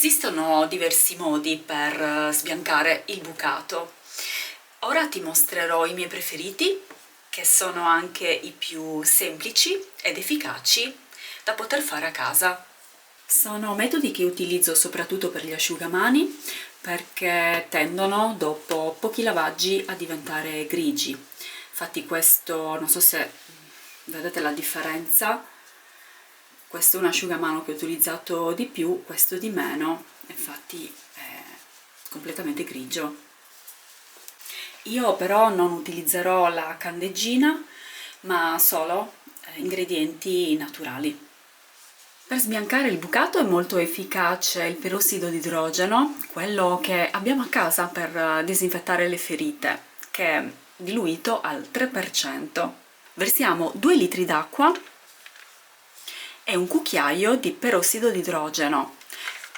Esistono diversi modi per sbiancare il bucato. Ora ti mostrerò i miei preferiti, che sono anche i più semplici ed efficaci da poter fare a casa. Sono metodi che utilizzo soprattutto per gli asciugamani, perché tendono dopo pochi lavaggi a diventare grigi. Infatti questo, non so se vedete la differenza, questo è un asciugamano che ho utilizzato di più, questo di meno, infatti è completamente grigio. Io però non utilizzerò la candeggina, ma solo ingredienti naturali. Per sbiancare il bucato è molto efficace il perossido di idrogeno, quello che abbiamo a casa per disinfettare le ferite, che è diluito al 3%. Versiamo 2 litri d'acqua e un cucchiaio di perossido di idrogeno.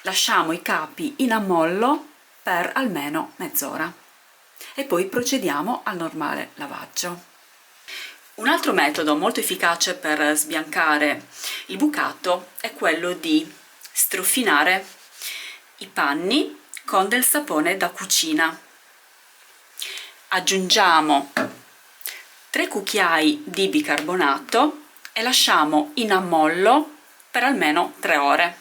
Lasciamo i capi in ammollo per almeno mezz'ora e poi procediamo al normale lavaggio. Un altro metodo molto efficace per sbiancare il bucato è quello di strofinare i panni con del sapone da cucina. Aggiungiamo 3 cucchiai di bicarbonato e lasciamo in ammollo per almeno 3 ore.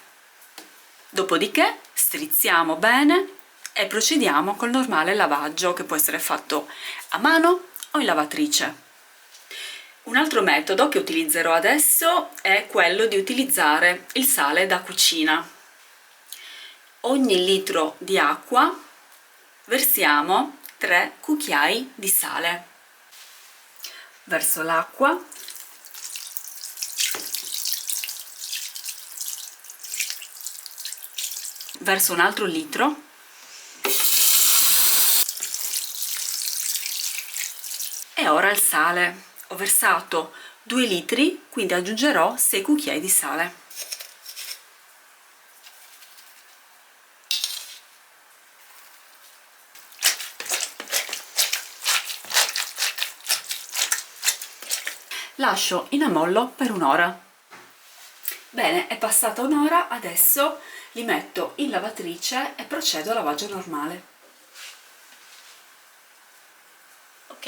Dopodiché strizziamo bene e procediamo col normale lavaggio, che può essere fatto a mano o in lavatrice. Un altro metodo che utilizzerò adesso è quello di utilizzare il sale da cucina. Ogni litro di acqua versiamo 3 cucchiai di sale. Verso l'acqua, verso un altro litro e ora il sale. Ho versato 2 litri, quindi aggiungerò 6 cucchiai di sale. Lascio in ammollo per un'ora. Bene, è passata un'ora, adesso li metto in lavatrice e procedo al lavaggio normale. Ok,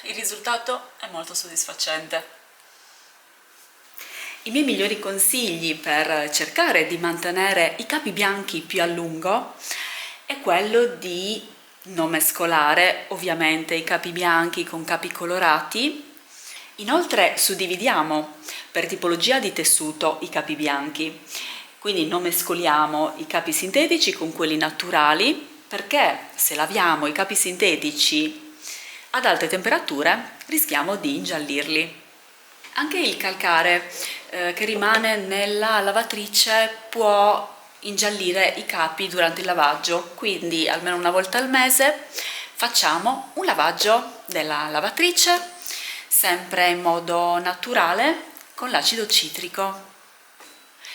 il risultato è molto soddisfacente. I miei migliori consigli per cercare di mantenere i capi bianchi più a lungo è quello di non mescolare ovviamente i capi bianchi con capi colorati. Inoltre suddividiamo per tipologia di tessuto i capi bianchi, quindi non mescoliamo i capi sintetici con quelli naturali, perché se laviamo i capi sintetici ad alte temperature rischiamo di ingiallirli. Anche il calcare che rimane nella lavatrice può ingiallire i capi durante il lavaggio, quindi almeno una volta al mese facciamo un lavaggio della lavatrice, sempre in modo naturale, con l'acido citrico.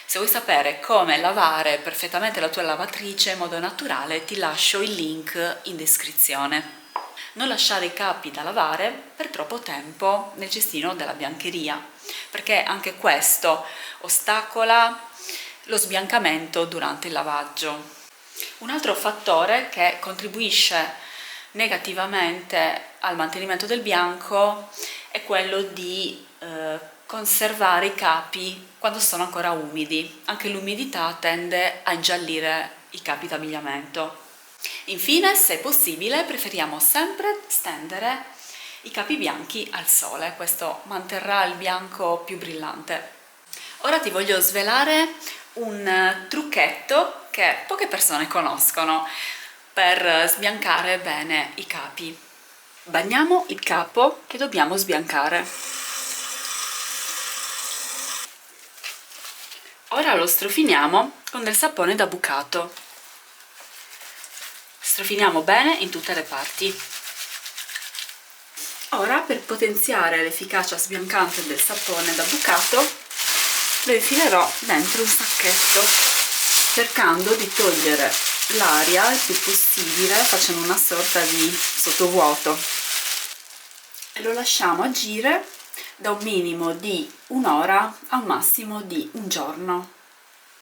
Se vuoi sapere come lavare perfettamente la tua lavatrice in modo naturale, ti lascio il link in descrizione. Non lasciare i capi da lavare per troppo tempo nel cestino della biancheria, perché anche questo ostacola lo sbiancamento durante il lavaggio. Un altro fattore che contribuisce negativamente al mantenimento del bianco è quello di conservare i capi quando sono ancora umidi. Anche l'umidità tende a ingiallire i capi d'abbigliamento. Infine, se possibile, preferiamo sempre stendere i capi bianchi al sole, questo manterrà il bianco più brillante. Ora ti voglio svelare un trucchetto che poche persone conoscono per sbiancare bene i capi. Bagniamo il capo che dobbiamo sbiancare. Ora lo strofiniamo con del sapone da bucato. Strofiniamo bene in tutte le parti. Ora, per potenziare l'efficacia sbiancante del sapone da bucato, lo infilerò dentro un sacchetto, cercando di togliere l'aria il più possibile, facendo una sorta di sottovuoto. E lo lasciamo agire da un minimo di un'ora a un massimo di un giorno.